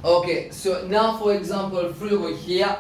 Okay, so now for example, free over here.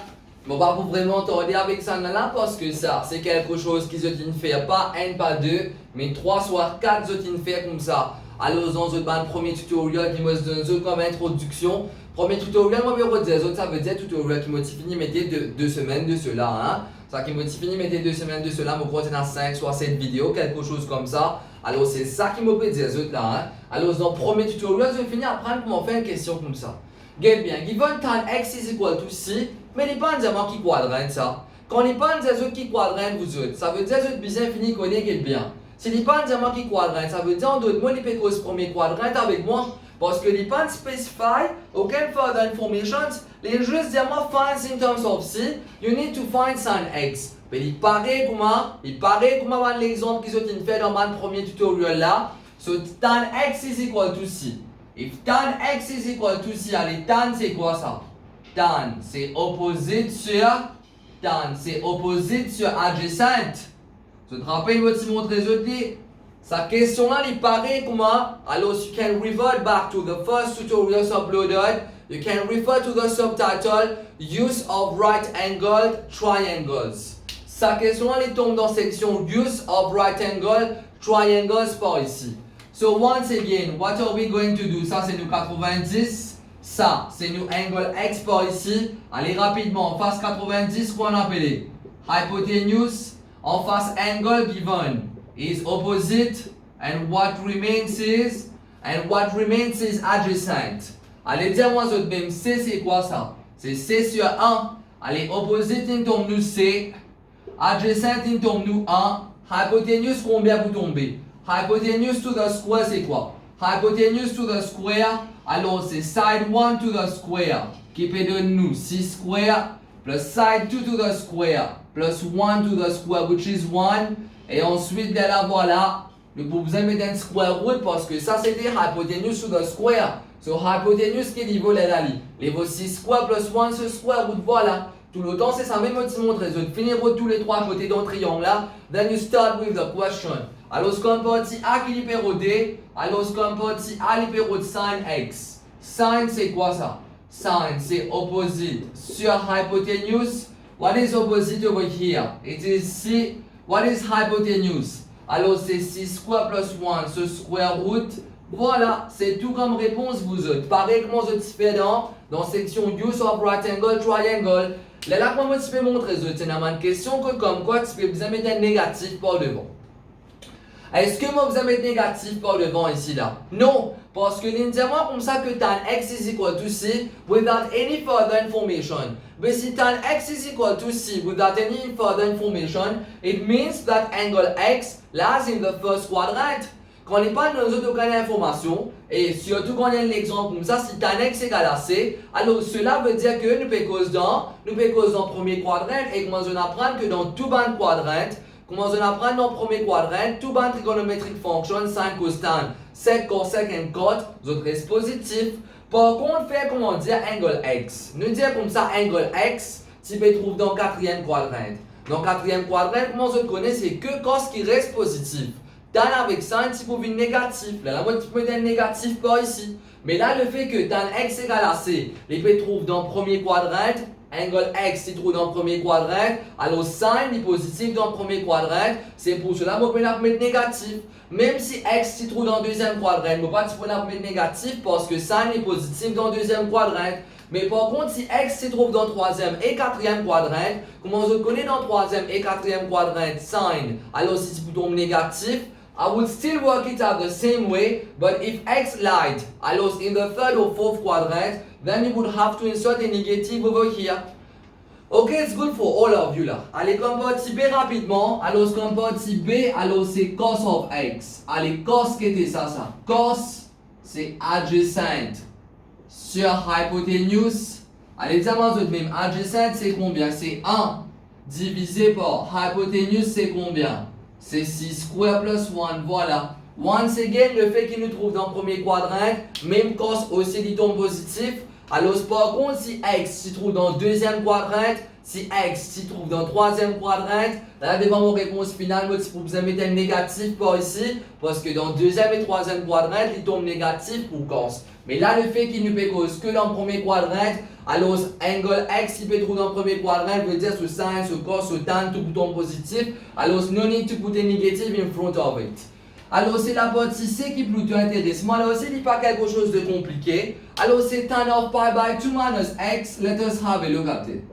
Bon, pas pour vraiment tarder avec ça là parce que ça, c'est quelque chose qui se ne fait pas un, pas deux, mais trois, soit quatre se ne fait comme ça. Alors, dans le premier tutoriel qui me donne comme introduction. Premier tutoriel, moi, je vais dire, ça veut dire tutoriel qui m'a fini mettre deux semaines de cela, hein. Ça qui m'a fini mettre 2 semaines de cela, je crois que c'est dans 5 soit 7 vidéos, quelque chose comme ça. Alors, c'est ça qui m'a dire, là, hein. Alors, dans le premier tutoriel, je vais finir à apprendre comment faire une question comme ça. Regarde bien, given tan x is equal to c, mais il pas dire qui quadrant ça. Quand il pas dire qui quadrant vous autres, ça veut dire que vous avez fini connaître bien. Si il pas dire qui quadrant, ça veut dire en d'autres mots, il peut cause premier quadrant avec moi. Parce que il pas specify aucun further information, les juste dire moi find in terms of c, you need to find sin x. Mais il paraît comme l'exemple qu'ils ont fait dans mon premier tutoriel là, so tan x is equal to c. If tan x is equal to c, allez, tan c'est quoi ça? Tan c'est opposite sur adjacent. Je te rappelle, je vais te montrer sa question là, il paraît comment? Alors, you can revert back to the first tutorial uploaded. You can refer to the subtitle Use of Right Angled Triangles. Sa question là, il tombe dans la section Use of Right Angled Triangles par ici. So once again, what are we going to do? Ça c'est nous 90. Ça c'est nous angle x par ici. Allez rapidement, en face 90, quoi on appelle? Hypotenuse. En face angle given is opposite and what remains is adjacent. Allez dire moi autres même C c'est quoi ça? C'est C sur 1. Allez opposite il tombe nous C. Adjacent il tombe nous 1. Hypotenuse combien vous tombez? Hypotenuse to the square c'est quoi? Hypotenuse to the square, alors c'est side 1 to the square qui peut donner nous 6 square plus side 2 to the square plus 1 to the square which is 1 et ensuite de là voilà nous pouvons mettre un square root parce que ça c'était hypotenuse to the square. So hypotenuse qui est niveau là les 6 square plus 1 ce square root voilà. Tout le temps c'est ça même petit montrer de finir tous les trois côtés d'un triangle là. Then you start with the question. Alors ce qu'on peut dire A qui libère D, alors ce qu'on peut dire A libère sin x. Sin c'est quoi ça? Sin c'est opposite sur hypotenuse. What is opposite over here? It is C. What is hypotenuse? Alors c'est 6 square plus 1, ce square root. Voilà, c'est tout comme réponse vous autres. Pareil comment je fais dans section use of right angle triangle. Là, comment tu peux montrer c'est une question que comme quoi tu peux vous mettre un négatif par devant. Est-ce que moi vous avez négatif par devant ici là? Non, parce que l'indicateur comme ça que tan x is equal to c without any further information. Mais si tan x is equal to c without any further information, it means that angle x lies in the first quadrant. Quand on n'est pas dans autres aucune information, et surtout quand il y a l'exemple comme ça, si tan x égale à c, alors cela veut dire que nous pouvons cause dans le premier quadrant et comment on apprend que dans tout band quadrant, comment on apprend dans le premier quadrant, tout band trigonometric function, sin, cos, tan, sec, cosec et cot, autres restent positifs. Par contre, faire comment dire angle x. Nous dire comme ça angle x, tu peux trouver dans le quatrième quadrant. Dans le quatrième quadrant, comment on connaît, c'est que cos qui reste positif. Tan avec sin, tu peux venir négatif. Là, moi, tu peux mettre un négatif par ici. Mais là, le fait que tan x égale à c, les peut trouver dans le premier quadrant, angle x, il trouve dans le premier quadrant, alors sin est positif dans le premier quadrant, c'est pour cela que je peux mettre négatif. Même si x se trouve dans le deuxième quadrant, je ne peux pas mettre négatif parce que sin est positif dans le deuxième quadrant. Mais par contre, si x se trouve dans le troisième et quatrième quadrant, comment on connaît dans le troisième et quatrième quadrant sin, alors si tu tombe négatif, I would still work it out the same way, but if x lied, alors in the third or fourth quadrant, then you would have to insert a negative over here. Okay, it's good for all of you là. Allez, compare B rapidement. Alors, ce qu'on peut dire B, alors c'est cos of x. Allez, cos, qu'est-ce que ça? Cos, c'est adjacent sur hypotenuse. Allez, dis-moi tout de même. Adjacent, c'est combien? C'est 1 divisé par hypotenuse, c'est combien? C'est 6 square plus 1, voilà. Once again, le fait qu'il nous trouve dans le premier quadrant, même cos aussi dit tombe positif. Alors, par contre, si X s'y trouve dans le deuxième quadrant, si X s'y trouve dans le troisième quadrant, là, devant mon réponse finale, moi, pour vous mettre un négatif par ici, parce que dans le deuxième et troisième quadrant, il tombe négatif pour cos. Mais là, le fait qu'il ne peut cause que dans le premier quadrant, alors, angle X qui peut trouver dans le premier quadrant veut dire ce sin, ce cos, ce tan, tout bouton positif. Alors, no need to put a negative in front of it. Alors, c'est la partie C qui plutôt intéresse. Moi, alors, c'est pas quelque chose de compliqué. Alors, c'est tan of pi by 2 minus x. Let us have a look at it.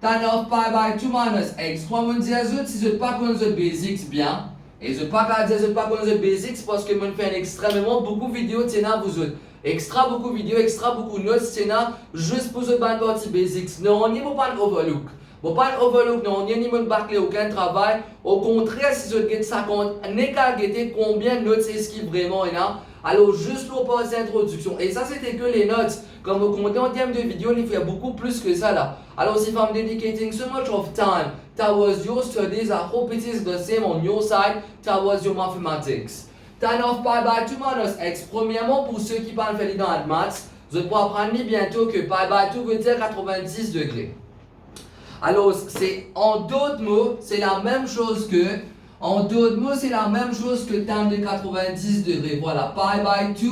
Tan of pi by 2 minus x. Moi, je dis à vous, si je ne sais pas connaître le basics bien, et je ne sais pas connaître le basics parce que je fais extrêmement beaucoup de vidéos, tiens, vous autres. Extra beaucoup de vidéos, extra beaucoup de notes, tiens, juste pour cette partie basics. Non, on n'y va pas overlook. Bon, pas overlook, non, on n'y a pas aucun travail. Au contraire, si je regarde ça compte, n'est qu'à regarder combien de notes c'est ce qui vraiment est là. Alors, juste pour passer l'introduction. Et ça, c'était que les notes. Comme vous comptez en termes de vidéo, il faut beaucoup plus que ça là. Alors, if I'm dedicating so much of time towards your studies, I hope it is the same on your side towards your mathematics. Tan of pi by 2 minus x. Premièrement, pour ceux qui parlent faire dans maths, vous allez pouvoir apprendre bientôt que pi by 2 veut dire 90 degrés. Alors, c'est en d'autres mots, c'est la même chose que tan de 90 degrés. Voilà, pi by 2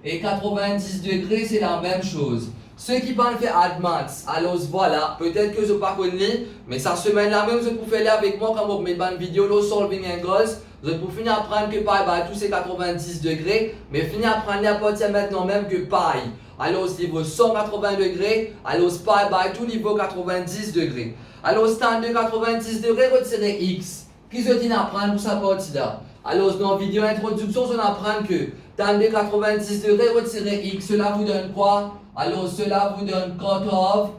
et 90 degrés, c'est la même chose. Ceux qui parlent faire maths, alors voilà, peut-être que je ne pas connais, mais ça semaine là même, je peux faire avec moi quand vous mettez une vidéo de solving angles. Je peux finir à apprendre que pi by 2 c'est 90 degrés, mais finir à apprendre à partir maintenant même que pi. Alors, niveau 180 degrés, alors pi by 2 niveau 90 degrés. Alors, tan de 90 degrés, retirez x. Qui se dit apprendre pour sa partie là? Alors, dans la vidéo introduction, on apprend que tan de 90 degrés, retirez x. Cela vous donne quoi? Alors, cela vous donne cut off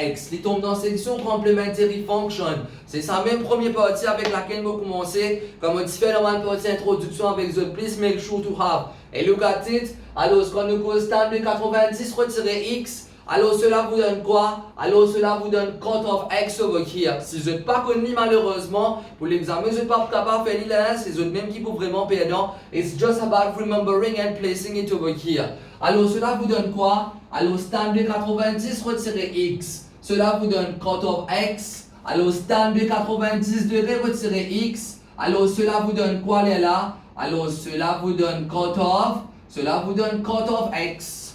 x. Il tombe dans la section complementary function. C'est sa même première partie avec laquelle vous commencez. Comme on dit dans la partie introduction avec the please make sure to have. Et look at it. Alors, quand nous cause tan de 90, retirez x. Alors, cela vous donne quoi? Alors, cela vous donne cut off x over here. Si vous n'êtes pas connu, malheureusement, pour l'examen, vous n'êtes pas capable de faire l'ILS, c'est eux même qui vous vraiment perdant. It's just about remembering and placing it over here. Alors, cela vous donne quoi? Alors, tan de 90, retirez x. Cela vous donne cut off x. Alors, tan de 90 degrés, retirez x. Alors, cela vous donne quoi là? Alors, cela vous donne cut off. Cela vous donne cut off x.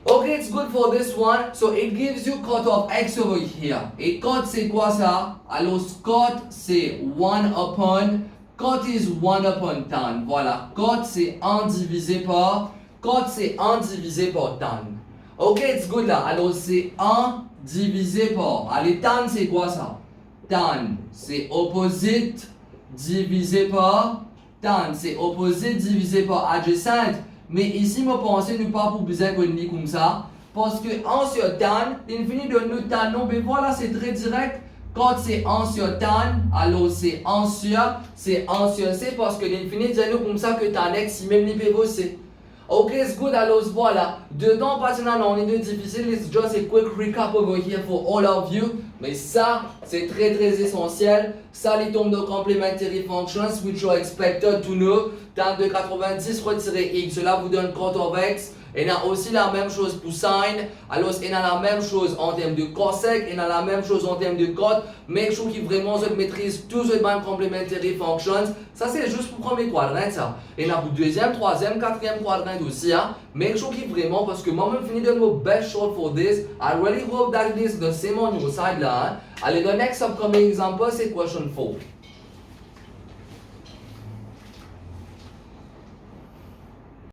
Okay, it's good for this one. So it gives you cut off x over here. Et cut c'est quoi ça? Alors cut c'est 1 upon. Cut is 1 upon tan. Voilà. Cut c'est 1 divisé par. Cut c'est 1 divisé par tan. Ok, it's good là. Alors c'est 1 divisé par. Allez, tan c'est quoi ça? Tan c'est opposite divisé par. Tan c'est opposite divisé par adjacent. Mais ici, je pense que nous pas pour besoin qu'on lit comme ça. Parce que 1 sur tan, l'infini de nous tan, non, mais voilà, c'est très direct. Quand c'est 1 sur tan, alors c'est 1 sur C parce que l'infini dit nous comme ça que tan x, si même les pivot c'est. Ok, it's good, alors voilà. Dedans, pas on est de difficile, it's just a quick recap over here for all of you. Mais ça, c'est très essentiel. Ça, les tombes de complementary functions, which are expected to know. Tan de 90 retiré x, cela vous donne cut of x. Et on a aussi la même chose pour sin. Alors, on a la même chose en termes de cosec, on a la même chose en termes de cot. Make sure qu'il vraiment se maîtrise tous les mêmes complementary functions. Ça, c'est juste pour le premier quadrant, ça. Et on a pour deuxième, troisième, quatrième quadrant aussi. Hein. Make sure qu'il vraiment, parce que moi-même, fini de mon best shot for this. I really hope that it is the same on your side là. Hein. Allez, the next upcoming example, c'est question 4.